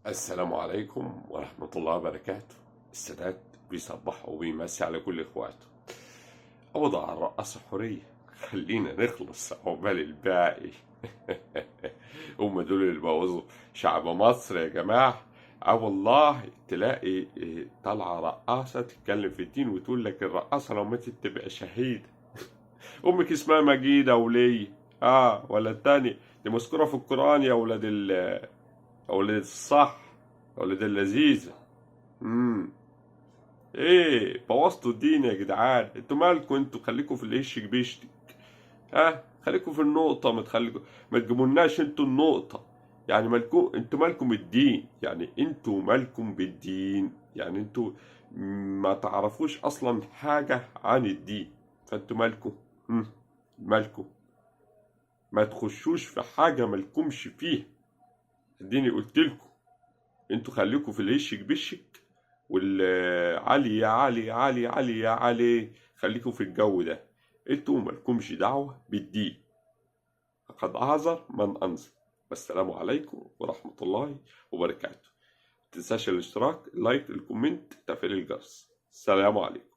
السلام عليكم ورحمة الله وبركاته. السادات بيصبح وبيمسي على كل اخواته. اوضع الرقاصة حورية، خلينا نخلص عقبال الباقي. هم دول اللي بوظوا شعب مصر يا جماعة. والله تلاقي طالعة رقاصة تتكلم في الدين وتقول لك الرقاصة لو ماتت تبقى شهيدة. امك اسمها مجيدة وليه؟ ولا التاني دي مذكورة في القرآن يا ولاد يا ولاد الصح، يا ولاد اللذيذة. امم ايه بوظتوا الدين يا جدعان؟ انتوا مالكوا؟ انتوا خليكوا في العيش بيشتي. خليكوا في النقطة، ما تجيبولناش انتوا النقطة. يعني مالكم انتوا؟ مالكم بالدين؟ يعني انتوا مالكم بالدين؟ يعني انتوا ما تعرفوش اصلا حاجة عن الدين، فانتوا مالكم؟ مالكم؟ ما تخشوش في حاجة مالكمش فيها. اديني قلتلكوا، انتوا خليكوا في الهشك بشك والعلي يا علي، علي علي يا علي، خليكوا في الجو ده. انتوا مالكمش دعوة بالدين. فقد أعذر من أنذر. والسلام عليكم ورحمة الله وبركاته. متنساش الاشتراك، اللايك، الكومنت، تفعيل الجرس. السلام عليكم.